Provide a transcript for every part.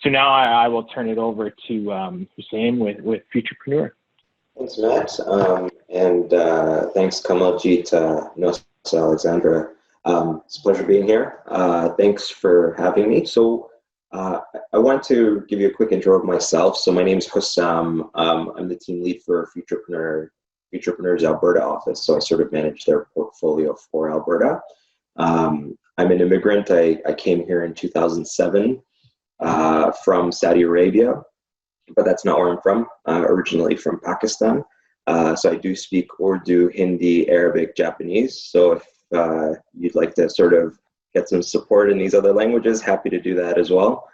So now I will turn it over to Hussam with Futurpreneur. Thanks, Matt. And thanks, Komaljeet, Nos, Alexandra. It's a pleasure being here. Thanks for having me. So I want to give you a quick intro of myself. So my name is Hussam. I'm the team lead for Futurepreneur's Alberta office. So I sort of manage their portfolio for Alberta. I'm an immigrant. I came here in 2007 from Saudi Arabia, but that's not where I'm from. Originally from Pakistan. So I do speak Urdu, Hindi, Arabic, Japanese. So if you'd like to sort of get some support in these other languages, happy to do that as well.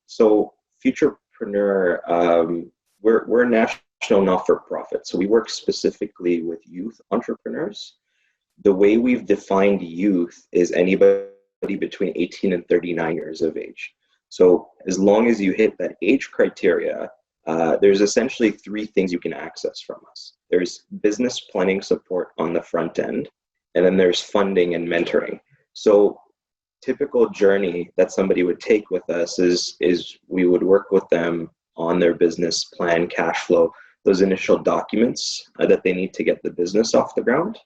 So Futurepreneur, we're a national not-for-profit. So we work specifically with youth entrepreneurs. The way we've defined youth is anybody between 18 and 39 years of age. So as long as you hit that age criteria, there's essentially three things you can access from us. There's business planning support on the front end, and then there's funding and mentoring. So typical journey that somebody would take with us is we would work with them on their business plan, cash flow, those initial documents that they need to get the business off the ground.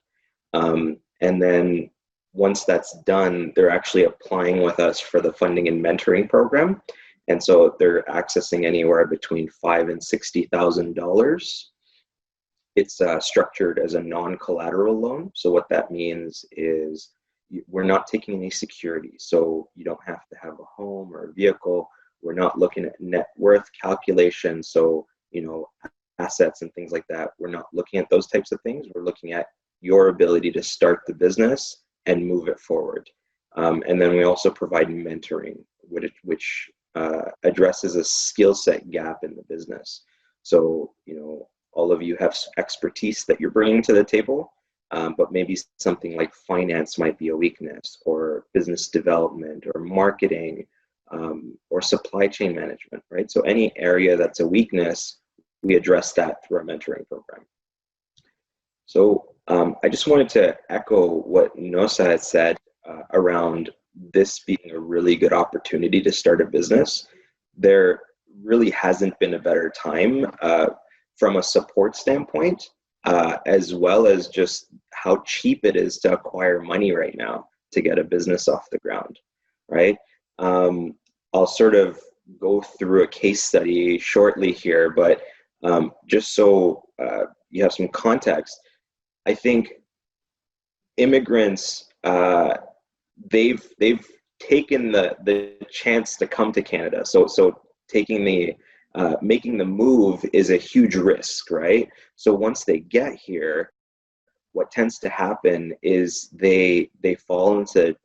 And then once that's done, they're actually applying with us for the funding and mentoring program. And so they're accessing anywhere between $5,000 and $60,000. It's structured as a non-collateral loan. So what that means is we're not taking any security. So you don't have to have a home or a vehicle. We're not looking at net worth calculations. So, assets and things like that. We're not looking at those types of things. We're looking at your ability to start the business and move it forward. And then we also provide mentoring, which addresses a skill set gap in the business. So, all of you have expertise that you're bringing to the table, but maybe something like finance might be a weakness, or business development, or marketing, or supply chain management, right? So any area that's a weakness, we address that through our mentoring program. So I just wanted to echo what Nosa had said around this being a really good opportunity to start a business. There really hasn't been a better time from a support standpoint, as well as just how cheap it is to acquire money right now to get a business off the ground, right? I'll sort of go through a case study shortly here, but just so you have some context, I think immigrants, they've taken the chance to come to Canada. So taking making the move is a huge risk, right? So once they get here, what tends to happen is they fall into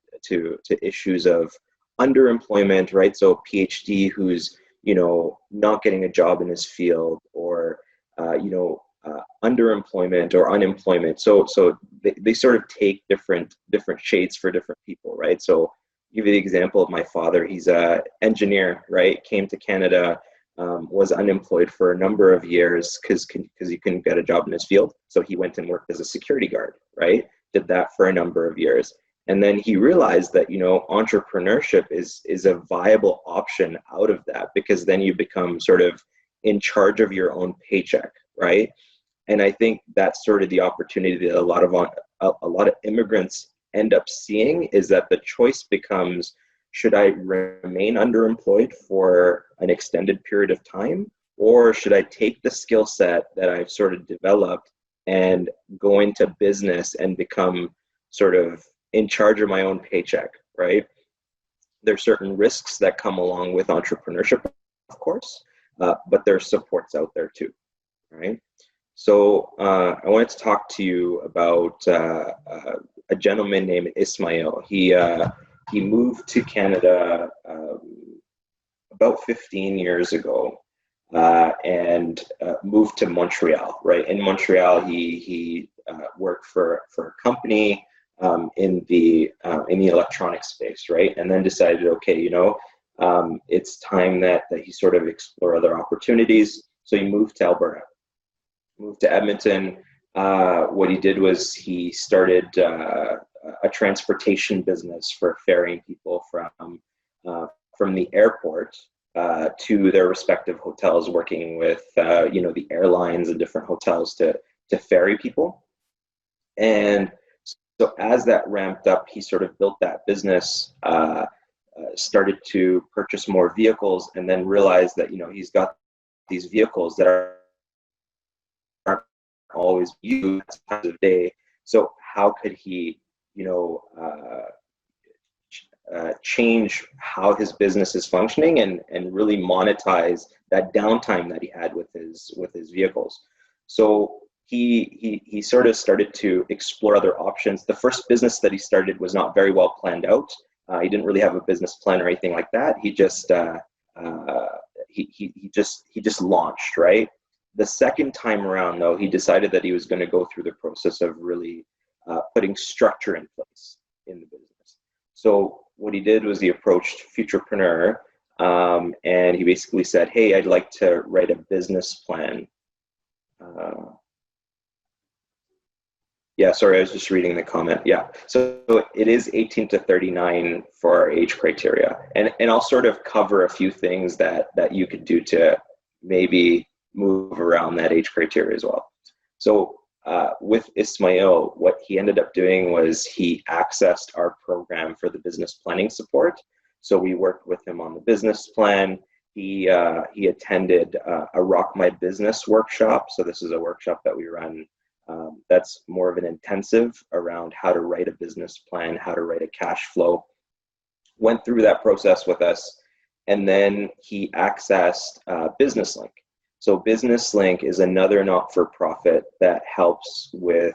issues of underemployment, right? So PhD who's not getting a job in his field, or underemployment or unemployment. So they sort of take different shades for different people, right? So give you the example of my father. He's an engineer, right? Came to Canada, was unemployed for a number of years because he couldn't get a job in his field. So he went and worked as a security guard, right? Did that for a number of years. And then he realized that, entrepreneurship is a viable option out of that, because then you become sort of in charge of your own paycheck, right? And I think that's sort of the opportunity that a lot of immigrants end up seeing, is that the choice becomes, should I remain underemployed for an extended period of time, or should I take the skill set that I've sort of developed and go into business and become sort of in charge of my own paycheck, right? There's certain risks that come along with entrepreneurship, of course, but there's supports out there too, right? So I wanted to talk to you about a gentleman named Ismail. He moved to Canada about 15 years ago and moved to Montreal, right? In Montreal, he worked for a company in the electronic space, right? And then decided, okay, it's time that he sort of explore other opportunities. So he moved to Alberta, moved to Edmonton. What he did was he started a transportation business for ferrying people from the airport to their respective hotels, working with the airlines and different hotels to ferry people. And so as that ramped up, he sort of built that business, started to purchase more vehicles, and then realized that he's got these vehicles that aren't always used times of day. So how could he change how his business is functioning and really monetize that downtime that he had with his vehicles? So he sort of started to explore other options. The first business that he started was not very well planned out. He didn't really have a business plan or anything like that. He just he just launched, right? The second time around, though, he decided that he was going to go through the process of really putting structure in place in the business. So what he did was he approached Futurpreneur, and he basically said, "Hey, I'd like to write a business plan." Yeah, sorry, I was just reading the comment. Yeah, so it is 18 to 39 for our age criteria. And I'll sort of cover a few things that you could do to maybe move around that age criteria as well. So with Ismail, what he ended up doing was he accessed our program for the business planning support. So we worked with him on the business plan. He attended a Rock My Business workshop. So this is a workshop that we run that's more of an intensive around how to write a business plan, how to write a cash flow. Went through that process with us, and then he accessed BusinessLink. So BusinessLink is another not-for-profit that helps with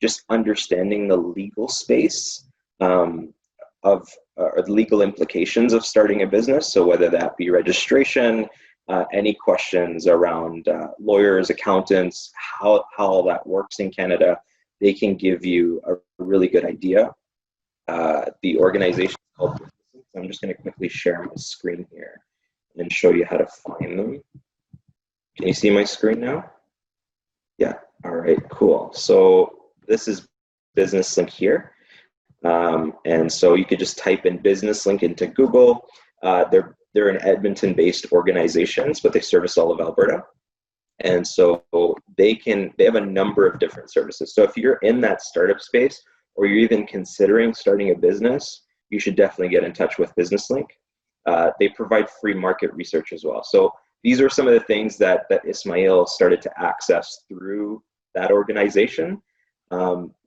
just understanding the legal space of the legal implications of starting a business. So whether that be registration, any questions around lawyers, accountants, how all that works in Canada, they can give you a really good idea. The organization is called BusinessLink. I'm just going to quickly share my screen here and show you how to find them. Can you see my screen now? Yeah. All right, cool. So this is BusinessLink here. And so you could just type in BusinessLink into Google. They're an Edmonton-based organizations, but they service all of Alberta. And so they have a number of different services. So if you're in that startup space, or you're even considering starting a business, you should definitely get in touch with BusinessLink. They provide free market research as well. So these are some of the things that Ismail started to access through that organization.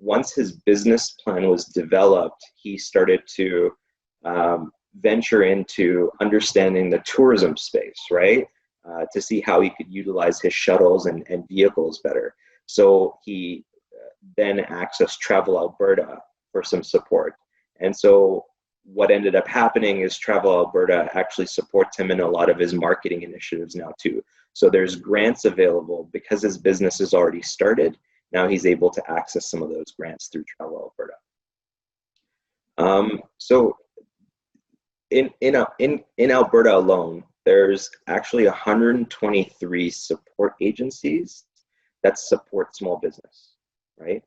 Once his business plan was developed, he started to venture into understanding the tourism space, right? To see how he could utilize his shuttles and vehicles better. So he then accessed Travel Alberta for some support. And so what ended up happening is Travel Alberta actually supports him in a lot of his marketing initiatives now too. So there's grants available because his business is already started. Now he's able to access some of those grants through Travel Alberta. So in Alberta alone, there's actually 123 support agencies that support small business, right?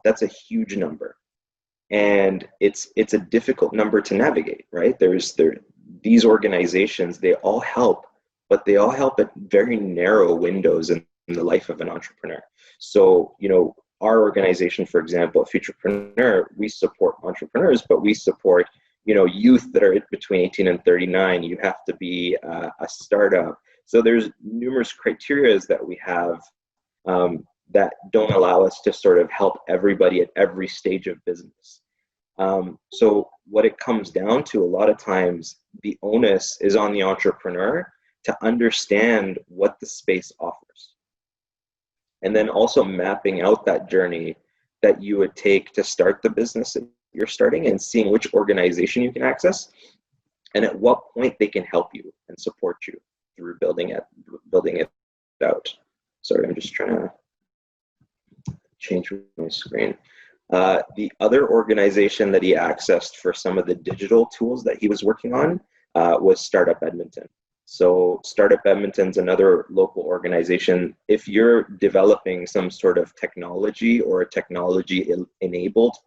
That's a huge number. And it's a difficult number to navigate, right? These organizations, they all help, but they all help at very narrow windows in the life of an entrepreneur. So, our organization, for example, Futurpreneur, we support entrepreneurs, but we support, youth that are between 18 and 39. You have to be a startup. So there's numerous criteria that we have that don't allow us to sort of help everybody at every stage of business. So what it comes down to, a lot of times, the onus is on the entrepreneur to understand what the space offers. And then also mapping out that journey that you would take to start the business that you're starting, and seeing which organization you can access and at what point they can help you and support you through building it out. Sorry, I'm just trying to change my screen. The other organization that he accessed for some of the digital tools that he was working on was Startup Edmonton. So Startup Edmonton's another local organization. If you're developing some sort of technology or a technology-enabled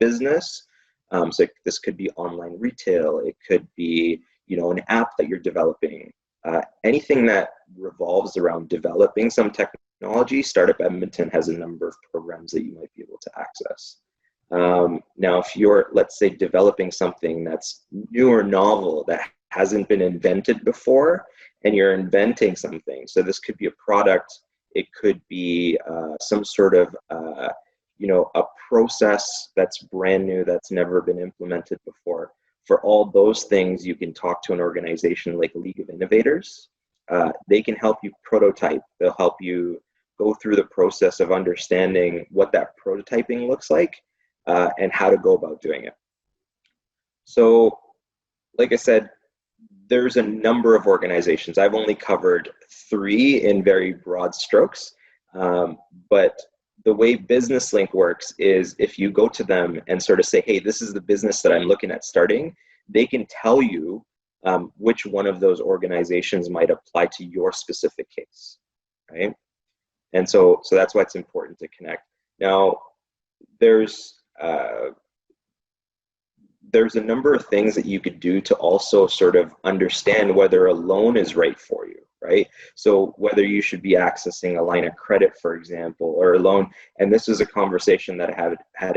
business, so this could be online retail, it could be an app that you're developing, anything that revolves around developing some technology, Startup Edmonton has a number of programs that you might be able to access. Now, if you're, let's say, developing something that's new or novel that hasn't been invented before, and you're inventing something, so this could be a product, it could be some sort of, a process that's brand new, that's never been implemented before. For all those things, you can talk to an organization like League of Innovators. They can help you prototype. They'll help you go through the process of understanding what that prototyping looks like and how to go about doing it. So, like I said, there's a number of organizations. I've only covered 3 in very broad strokes, but the way BusinessLink works is if you go to them and sort of say, hey, this is the business that I'm looking at starting, they can tell you which one of those organizations might apply to your specific case, right? And so that's why it's important to connect. Now, there's a number of things that you could do to also sort of understand whether a loan is right for you, right? So whether you should be accessing a line of credit, for example, or a loan. And this is a conversation that I had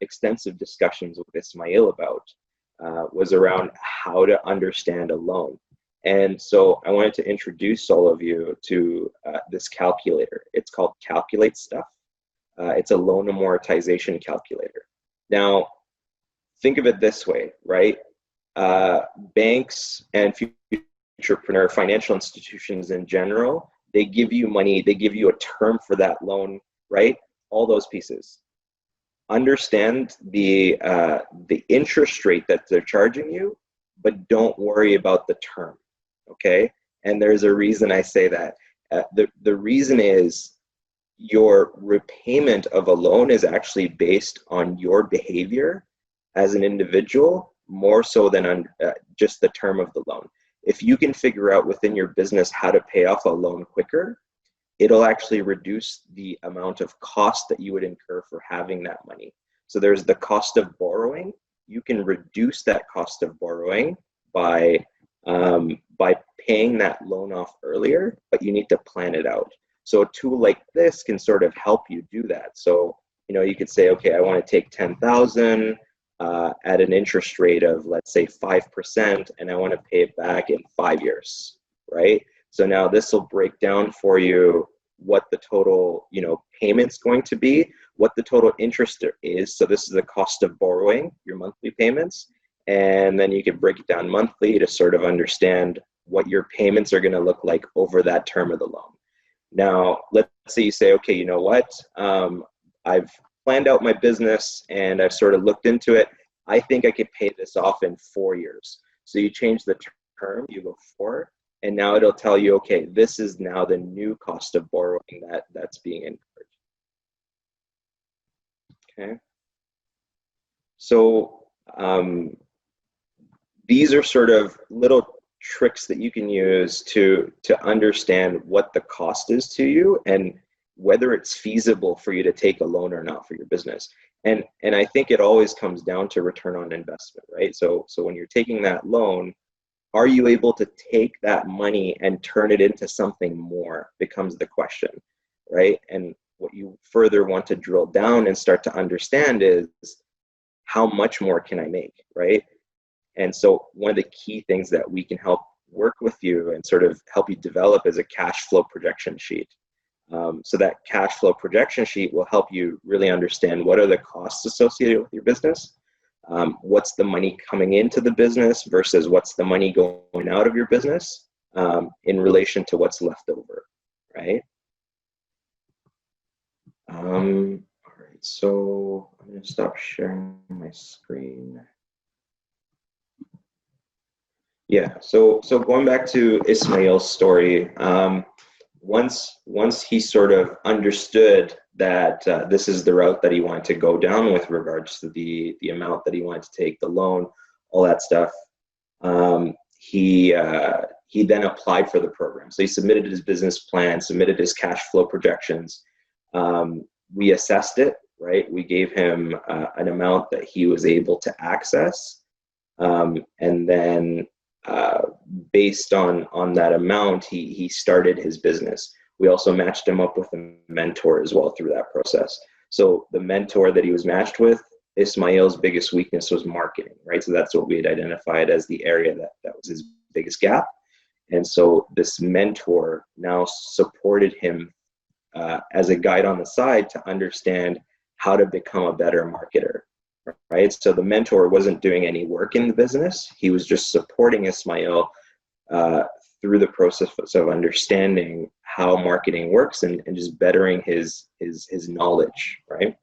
extensive discussions with Ismail about, was around how to understand a loan. And so I wanted to introduce all of you to this calculator. It's called Calculate Stuff. It's a loan amortization calculator. Now, think of it this way, right? Banks and Futurpreneur, financial institutions in general, they give you money, they give you a term for that loan, right? All those pieces. Understand the interest rate that they're charging you, but don't worry about the term, okay? And there's a reason I say that. The reason is your repayment of a loan is actually based on your behavior as an individual, more so than on just the term of the loan. If you can figure out within your business how to pay off a loan quicker, it'll actually reduce the amount of cost that you would incur for having that money. So there's the cost of borrowing. You can reduce that cost of borrowing by paying that loan off earlier, but you need to plan it out. So a tool like this can sort of help you do that. So, you could say, okay, I want to take 10,000 at an interest rate of, let's say, 5%, and I want to pay it back in 5 years, right? So now this will break down for you what the total, payment's going to be, what the total interest is. So this is the cost of borrowing, your monthly payments, and then you can break it down monthly to sort of understand what your payments are going to look like over that term of the loan. Now, let's say you say, okay, you know what? I've planned out my business and I've sort of looked into it. I think I could pay this off in 4 years. So you change the term, you go 4, and now it'll tell you, okay, this is now the new cost of borrowing that's being incurred. Okay. So these are sort of little tricks that you can use to understand what the cost is to you and whether it's feasible for you to take a loan or not for your business. And I think it always comes down to return on investment, right? So when you're taking that loan, are you able to take that money and turn it into something more becomes the question, right? And what you further want to drill down and start to understand is how much more can I make, right? And so one of the key things that we can help work with you and sort of help you develop is a cash flow projection sheet. So that cash flow projection sheet will help you really understand what are the costs associated with your business, what's the money coming into the business versus what's the money going out of your business in relation to what's left over, right? All right, so I'm going to stop sharing my screen. Yeah, so going back to Ismail's story, once he sort of understood that this is the route that he wanted to go down with regards to the amount that he wanted to take, the loan, all that stuff, he then applied for the program. So he submitted his business plan, submitted his cash flow projections. We assessed it, right? We gave him an amount that he was able to access, and then based on that amount, he started his business. We also matched him up with a mentor as well through that process. So the mentor that he was matched with, Ismail's biggest weakness was marketing, right? So that's what we had identified as the area that was his biggest gap. And so this mentor now supported him as a guide on the side to understand how to become a better marketer, right? So the mentor wasn't doing any work in the business. He was just supporting Ismail through the process of understanding how marketing works and just bettering his knowledge, right?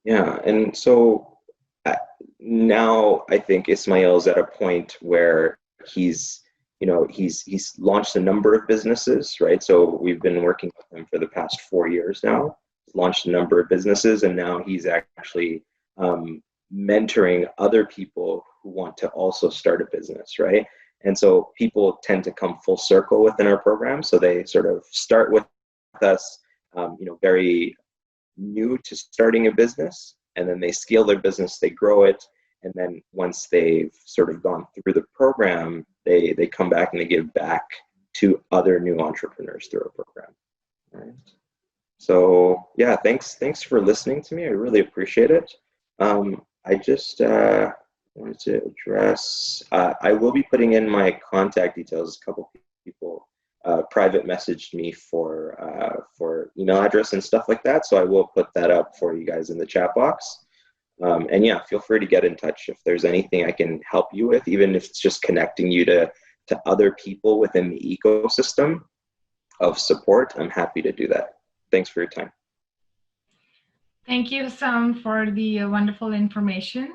Yeah, and so now I think Ismail's at a point where he's launched a number of businesses, right? So we've been working with him for the past 4 years now. He's launched a number of businesses, and now he's actually mentoring other people who want to also start a business, right? And so people tend to come full circle within our program. So they sort of start with us, very new to starting a business, and then they scale their business, they grow it, and then once they've sort of gone through the program, they come back and they give back to other new entrepreneurs through our program. Right. So yeah, thanks for listening to me. I really appreciate it. I just wanted to address, I will be putting in my contact details. A couple people private messaged me for email address and stuff like that. So I will put that up for you guys in the chat box. And yeah, feel free to get in touch if there's anything I can help you with, even if it's just connecting you to other people within the ecosystem of support. I'm happy to do that. Thanks for your time. Thank you, Hussam, for the wonderful information.